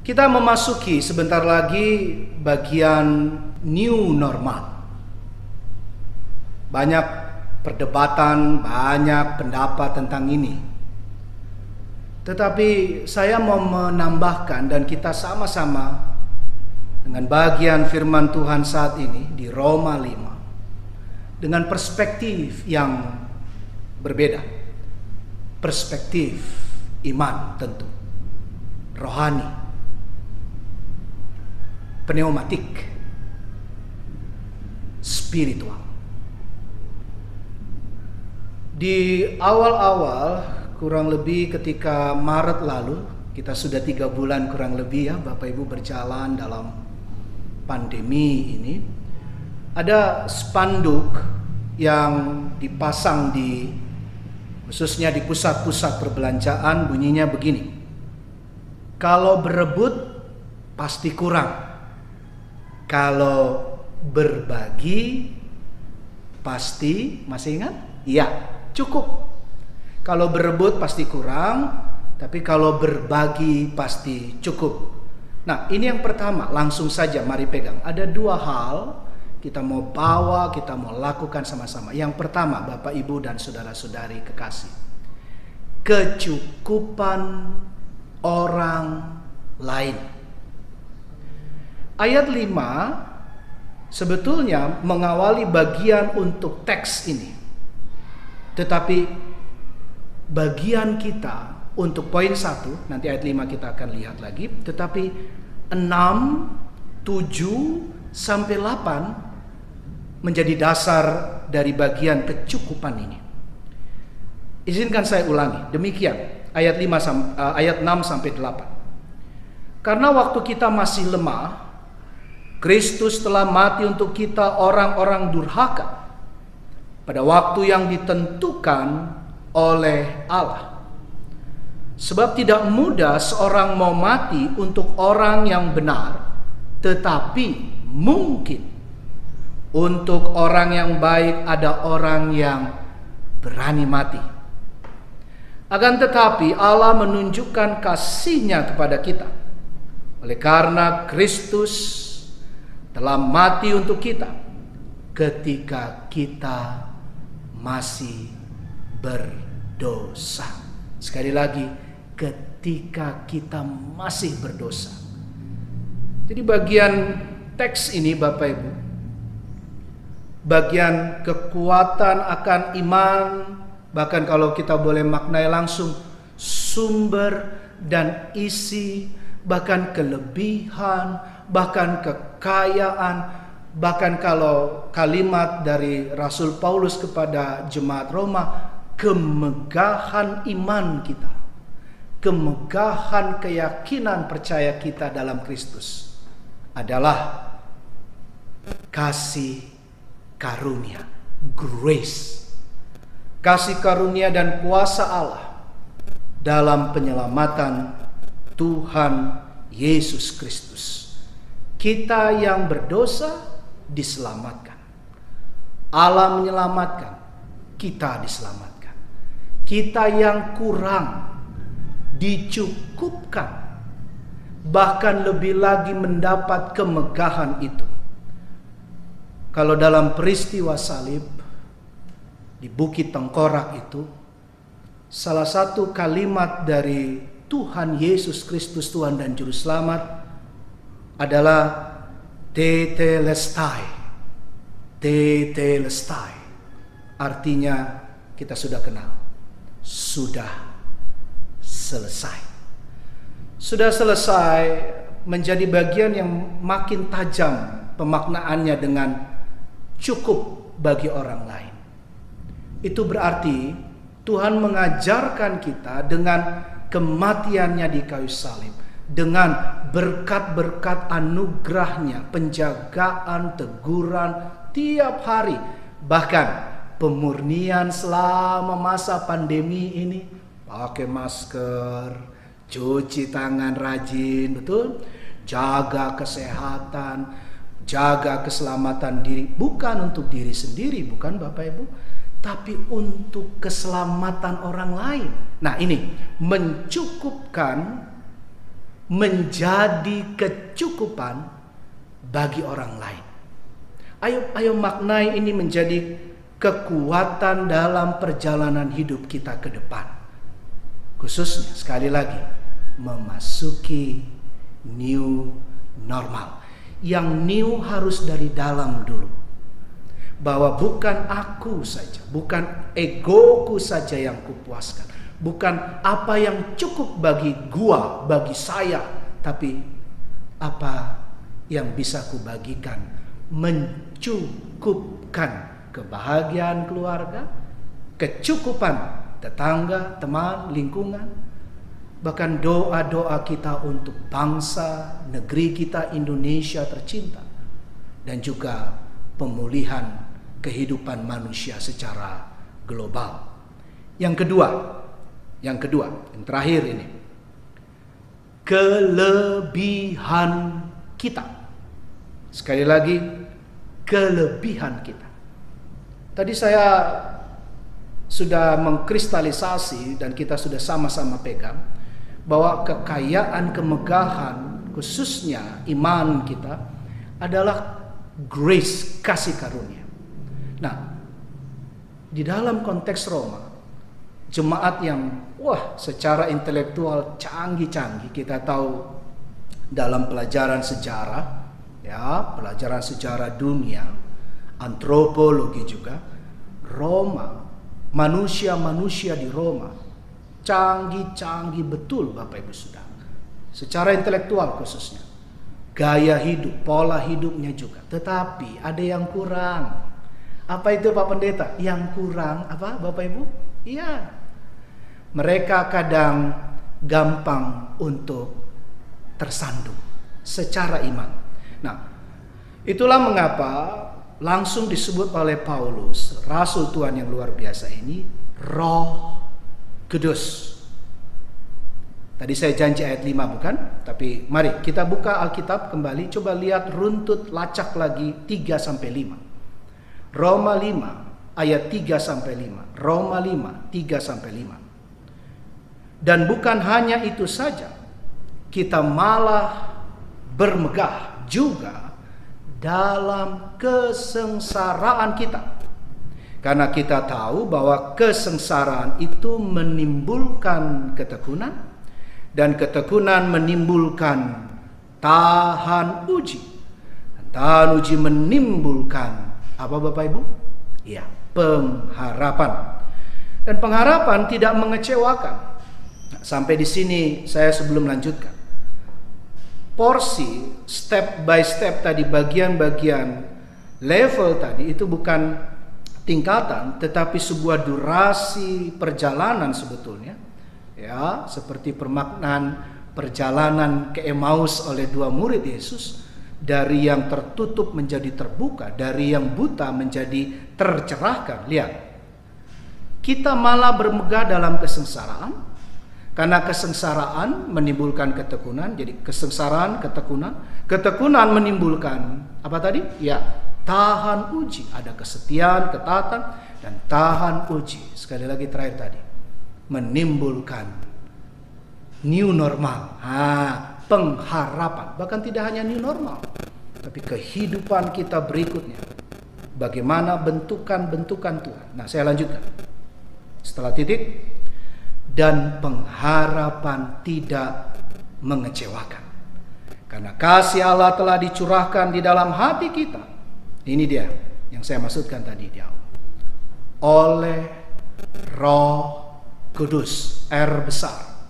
Kita memasuki sebentar lagi bagian new normal. Banyak perdebatan, banyak pendapat tentang ini. Tetapi saya mau menambahkan dan kita sama-sama dengan bagian firman Tuhan saat ini di Roma 5 dengan perspektif yang berbeda. Perspektif iman tentu, rohani, pneumatik, spiritual. Di awal-awal, kurang lebih ketika Maret lalu, kita sudah 3 bulan kurang lebih ya Bapak Ibu berjalan dalam pandemi ini. Ada spanduk yang dipasang khususnya di pusat-pusat perbelanjaan, bunyinya begini: kalau berebut pasti kurang, kalau berbagi pasti, masih ingat? Iya, cukup. Kalau berebut pasti kurang, tapi kalau berbagi pasti cukup. Nah, ini yang pertama, langsung saja mari pegang. Ada 2 hal kita mau bawa, kita mau lakukan sama-sama. Yang pertama, Bapak Ibu dan saudara-saudari kekasih, kecukupan orang lain. Ayat 5 sebetulnya mengawali bagian untuk teks ini. Tetapi bagian kita untuk poin 1, nanti ayat 5 kita akan lihat lagi. Tetapi 6, 7, sampai 8 menjadi dasar dari bagian kecukupan ini. Izinkan saya ulangi. Demikian ayat 6 sampai 8. Karena waktu kita masih lemah, Kristus telah mati untuk kita orang-orang durhaka pada waktu yang ditentukan oleh Allah. Sebab tidak mudah seorang mau mati untuk orang yang benar, tetapi mungkin untuk orang yang baik ada orang yang berani mati. Akan tetapi Allah menunjukkan kasih-Nya kepada kita oleh karena Kristus telah mati untuk kita ketika kita masih berdosa. Sekali lagi, ketika kita masih berdosa. Jadi bagian teks ini Bapak Ibu, bagian kekuatan akan iman, bahkan kalau kita boleh maknai langsung, sumber dan isi, bahkan kelebihan, bahkan kekayaan, bahkan kalau kalimat dari Rasul Paulus kepada jemaat Roma, kemegahan iman kita, kemegahan keyakinan percaya kita dalam Kristus adalah kasih karunia, grace, kasih karunia dan kuasa Allah dalam penyelamatan Tuhan Yesus Kristus. Kita yang berdosa diselamatkan, Allah menyelamatkan, kita diselamatkan. Kita yang kurang dicukupkan, bahkan lebih lagi mendapat kemegahan itu. Kalau dalam peristiwa salib di Bukit Tengkorak itu, salah satu kalimat dari Tuhan Yesus Kristus, Tuhan dan Juru Selamat, adalah tetelestai. Tetelestai artinya kita sudah kenal, sudah selesai. Sudah selesai menjadi bagian yang makin tajam pemaknaannya dengan cukup bagi orang lain. Itu berarti Tuhan mengajarkan kita dengan kematiannya di kayu salib, dengan berkat-berkat anugerahnya, penjagaan, teguran tiap hari, bahkan pemurnian selama masa pandemi ini, pakai masker, cuci tangan rajin, betul, jaga kesehatan, jaga keselamatan diri, bukan untuk diri sendiri, bukan Bapak Ibu, tapi untuk keselamatan orang lain. Nah, ini mencukupkan menjadi kecukupan bagi orang lain. Ayo maknai ini menjadi kekuatan dalam perjalanan hidup kita ke depan. Khususnya sekali lagi memasuki new normal. Yang new harus dari dalam dulu. Bahwa bukan aku saja, bukan egoku saja yang kupuaskan. Bukan apa yang cukup bagi gua, bagi saya, tapi apa yang bisa kubagikan mencukupkan kebahagiaan keluarga, kecukupan tetangga, teman, lingkungan, bahkan doa-doa kita untuk bangsa, negeri kita Indonesia tercinta, dan juga pemulihan kehidupan manusia secara global. Yang kedua, yang terakhir ini, kelebihan kita. Sekali lagi, kelebihan kita. Tadi saya sudah mengkristalisasi dan kita sudah sama-sama pegang bahwa kekayaan kemegahan, khususnya iman kita, adalah grace, kasih karunia. Nah, di dalam konteks Roma, jemaat yang secara intelektual canggih-canggih, kita tahu dalam pelajaran sejarah, pelajaran sejarah dunia, antropologi juga, Roma, manusia-manusia di Roma canggih-canggih betul Bapak Ibu Saudara. Secara intelektual khususnya. Gaya hidup, pola hidupnya juga. Tetapi ada yang kurang. Apa itu Pak Pendeta? Yang kurang apa Bapak Ibu? Iya. Mereka kadang gampang untuk tersandung secara iman. Nah, itulah mengapa langsung disebut oleh Paulus, Rasul Tuhan yang luar biasa ini, Roh Kudus. Tadi saya janji ayat 5 bukan? Tapi mari kita buka Alkitab kembali, coba lihat runtut lacak lagi 3-5. Roma 5 ayat 3-5. Roma 5 3-5. Dan bukan hanya itu saja, kita malah bermegah juga dalam kesengsaraan kita. Karena kita tahu bahwa kesengsaraan itu menimbulkan ketekunan, dan ketekunan menimbulkan tahan uji. Tahan uji menimbulkan apa Bapak Ibu? Ya, pengharapan. Dan pengharapan tidak mengecewakan. Nah, sampai di sini saya sebelum lanjutkan. Porsi step by step tadi, bagian-bagian level tadi itu bukan tingkatan, tetapi sebuah durasi perjalanan sebetulnya. Ya, seperti permaknaan perjalanan ke Emmaus oleh dua murid Yesus, dari yang tertutup menjadi terbuka, dari yang buta menjadi tercerahkan. Lihat, kita malah bermegah dalam kesengsaraan, karena kesengsaraan menimbulkan ketekunan. Jadi kesengsaraan, ketekunan menimbulkan apa tadi? Ya, tahan uji. Ada kesetiaan, ketaatan, dan tahan uji. Sekali lagi terakhir tadi, menimbulkan new normal. Pengharapan. Bahkan tidak hanya new normal, tapi kehidupan kita berikutnya. Bagaimana bentukan-bentukan Tuhan. Nah, saya lanjutkan. Setelah titik, dan pengharapan tidak mengecewakan. Karena kasih Allah telah dicurahkan di dalam hati kita. Ini dia yang saya maksudkan tadi di awal. Oleh Roh Kudus, R besar,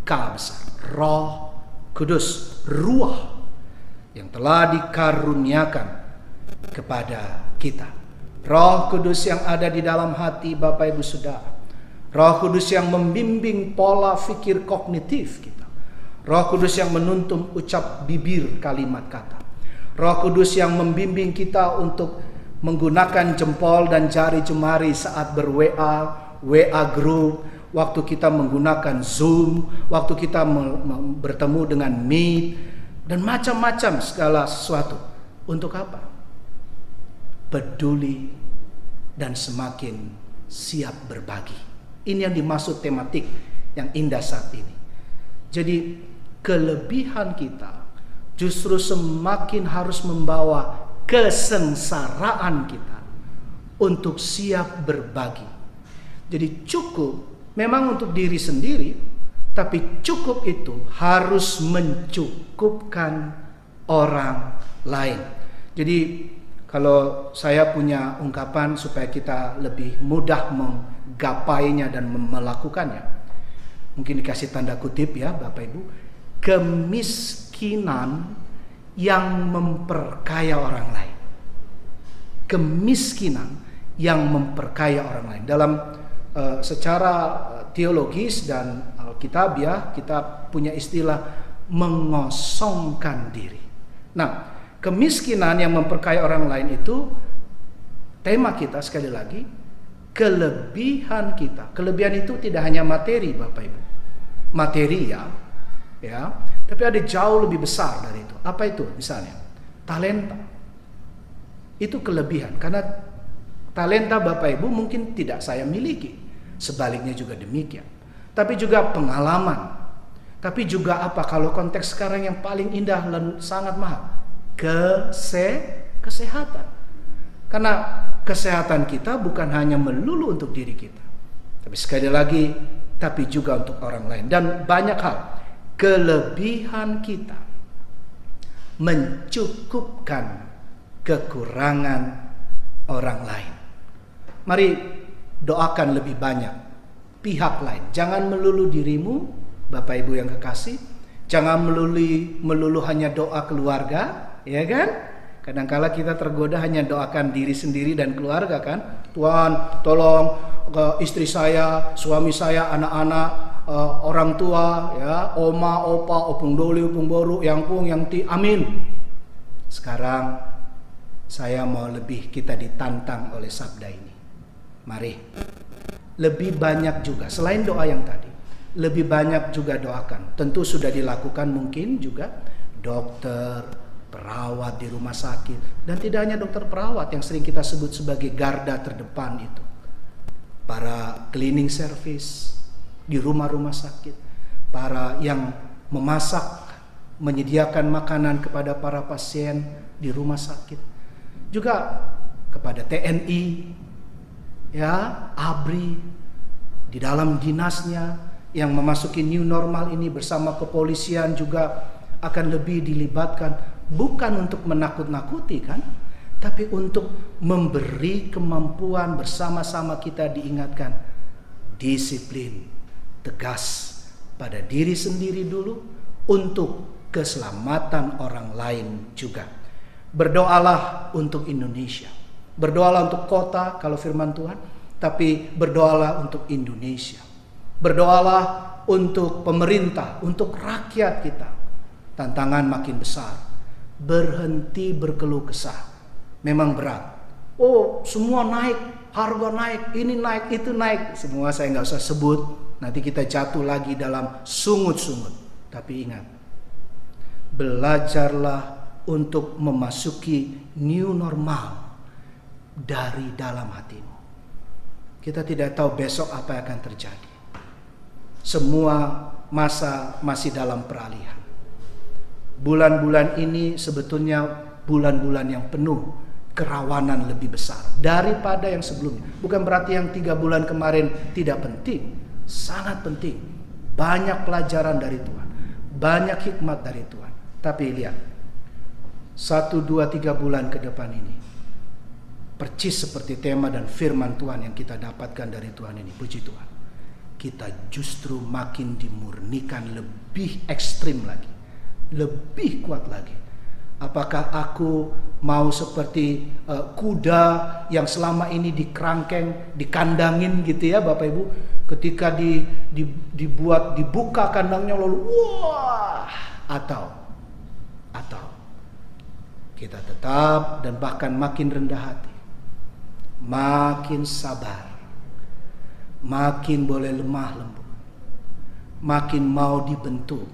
K besar, Roh Kudus, Ruah yang telah dikaruniakan kepada kita. Roh Kudus yang ada di dalam hati Bapak Ibu Saudara. Roh Kudus yang membimbing pola fikir kognitif kita. Roh Kudus yang menuntun ucap bibir kalimat kata. Roh Kudus yang membimbing kita untuk menggunakan jempol dan jari jemari saat WA group, waktu kita menggunakan Zoom, waktu kita bertemu dengan Meet, dan macam-macam segala sesuatu. Untuk apa? Peduli dan semakin siap berbagi. Ini yang dimaksud tematik yang indah saat ini. Jadi kelebihan kita justru semakin harus membawa kesengsaraan kita untuk siap berbagi. Jadi cukup memang untuk diri sendiri, tapi cukup itu harus mencukupkan orang lain. Jadi kalau saya punya ungkapan supaya kita lebih mudah menggapainya dan melakukannya, mungkin dikasih tanda kutip ya Bapak Ibu, kemiskinan yang memperkaya orang lain. Kemiskinan yang memperkaya orang lain. Dalam secara teologis dan alkitabiah kita punya istilah mengosongkan diri. Nah, kemiskinan yang memperkaya orang lain itu tema kita sekali lagi, kelebihan kita. Kelebihan itu tidak hanya materi Bapak Ibu. Materi ya, tapi ada jauh lebih besar dari itu. Apa itu? Misalnya talenta. Itu kelebihan karena talenta Bapak Ibu mungkin tidak saya miliki. Sebaliknya juga demikian. Tapi juga pengalaman. Tapi juga apa? Kalau konteks sekarang yang paling indah dan sangat mahal, kesehatan. Karena kesehatan kita bukan hanya melulu untuk diri kita, tapi sekali lagi, tapi juga untuk orang lain. Dan banyak hal, kelebihan kita mencukupkan kekurangan orang lain. Mari doakan lebih banyak pihak lain. Jangan melulu dirimu, Bapak Ibu yang kekasih. Jangan melulu hanya doa keluarga, ya kan? Kadangkala kita tergoda hanya doakan diri sendiri dan keluarga kan. Tuhan, tolong istri saya, suami saya, anak-anak, orang tua, ya, oma, opa, opung doli, opung boru, yang pung, yang ti, amin. Sekarang saya mau lebih kita ditantang oleh sabda ini. Mari, lebih banyak juga, selain doa yang tadi, lebih banyak juga doakan. Tentu sudah dilakukan mungkin juga dokter, perawat di rumah sakit. Dan tidak hanya dokter perawat yang sering kita sebut sebagai garda terdepan itu. Para cleaning service di rumah-rumah sakit. Para yang memasak, menyediakan makanan kepada para pasien di rumah sakit. Juga kepada TNI, ya, ABRI, di dalam dinasnya yang memasuki new normal ini bersama kepolisian juga akan lebih dilibatkan, bukan untuk menakut-nakuti kan, tapi untuk memberi kemampuan bersama-sama kita diingatkan disiplin, tegas pada diri sendiri dulu untuk keselamatan orang lain juga. Berdoalah untuk Indonesia. Berdoalah untuk kota kalau firman Tuhan, tapi berdoalah untuk Indonesia. Berdoalah untuk pemerintah, untuk rakyat kita. Tantangan makin besar. Berhenti berkeluh kesah. Memang berat. Oh, semua naik, harga naik, ini naik, itu naik. Semua saya nggak usah sebut. Nanti kita jatuh lagi dalam sungut-sungut. Tapi ingat, belajarlah untuk memasuki new normal dari dalam hatimu. Kita tidak tahu besok apa yang akan terjadi. Semua masa masih dalam peralihan. Bulan-bulan ini sebetulnya bulan-bulan yang penuh kerawanan lebih besar daripada yang sebelumnya. Bukan berarti yang 3 bulan kemarin tidak penting. Sangat penting. Banyak pelajaran dari Tuhan. Banyak hikmat dari Tuhan. Tapi lihat, 1, 2, 3 bulan ke depan ini percis seperti tema dan firman Tuhan yang kita dapatkan dari Tuhan ini. Puji Tuhan, kita justru makin dimurnikan lebih ekstrim lagi, lebih kuat lagi. Apakah aku mau seperti kuda yang selama ini dikerangkeng, dikandangin gitu ya Bapak Ibu, ketika dibuka kandangnya lalu wah, atau kita tetap dan bahkan makin rendah hati, makin sabar, makin boleh lemah lembut, makin mau dibentuk.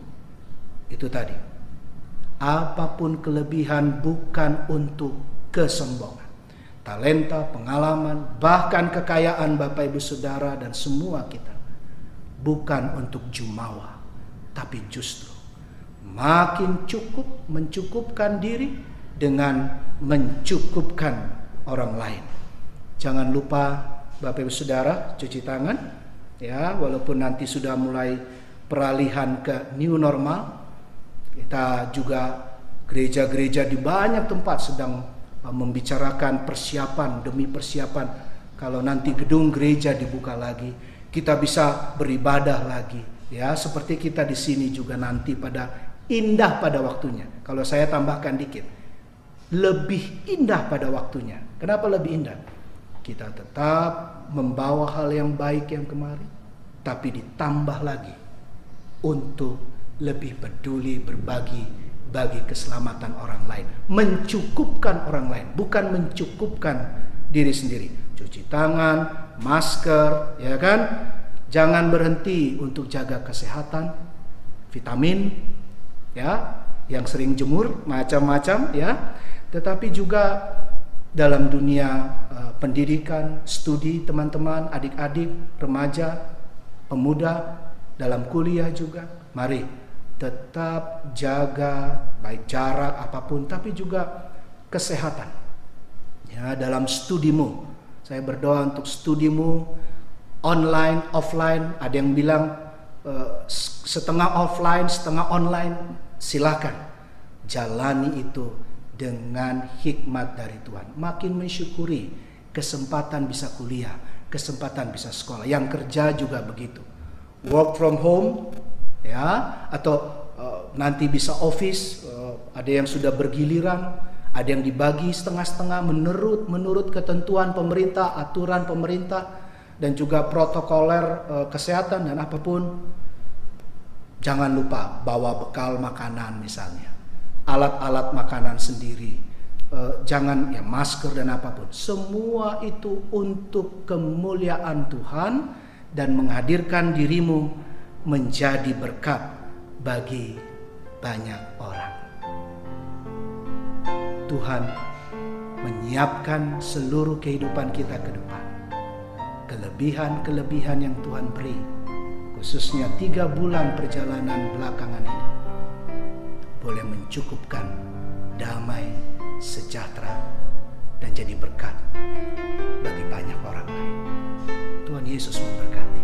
Itu tadi, apapun kelebihan bukan untuk kesombongan. Talenta, pengalaman, bahkan kekayaan Bapak Ibu Saudara dan semua kita bukan untuk jumawa, tapi justru makin cukup, mencukupkan diri dengan mencukupkan orang lain. Jangan lupa Bapak Ibu Saudara, cuci tangan ya, walaupun nanti sudah mulai peralihan ke new normal. Kita juga gereja-gereja di banyak tempat sedang membicarakan persiapan demi persiapan. Kalau nanti gedung gereja dibuka lagi, kita bisa beribadah lagi ya, seperti kita di sini juga nanti indah pada waktunya. Kalau saya tambahkan dikit, lebih indah pada waktunya. Kenapa lebih indah? Kita tetap membawa hal yang baik yang kemarin, tapi ditambah lagi untuk lebih peduli berbagi bagi keselamatan orang lain, mencukupkan orang lain, bukan mencukupkan diri sendiri. Cuci tangan, masker, ya kan? Jangan berhenti untuk jaga kesehatan, vitamin, ya, yang sering jemur macam-macam, ya. Tetapi juga dalam dunia pendidikan, studi teman-teman, adik-adik, remaja, pemuda, dalam kuliah juga, mari tetap jaga baik jarak apapun, tapi juga kesehatan. Ya, dalam studimu, saya berdoa untuk studimu online, offline. Ada yang bilang setengah offline, setengah online. Silakan jalani itu dengan hikmat dari Tuhan. Makin mensyukuri kesempatan bisa kuliah, kesempatan bisa sekolah. Yang kerja juga begitu. Work from home, ya, atau nanti bisa office. Ada yang sudah bergiliran, ada yang dibagi setengah-setengah menurut ketentuan pemerintah, aturan pemerintah, dan juga protokoler kesehatan dan apapun. Jangan lupa bawa bekal makanan misalnya, alat-alat makanan sendiri, jangan ya masker dan apapun. Semua itu untuk kemuliaan Tuhan dan menghadirkan dirimu menjadi berkat bagi banyak orang. Tuhan menyiapkan seluruh kehidupan kita ke depan. Kelebihan-kelebihan yang Tuhan beri, khususnya 3 bulan perjalanan belakangan ini, boleh mencukupkan damai, sejahtera, dan jadi berkat bagi banyak orang lain. Tuhan Yesus memberkati.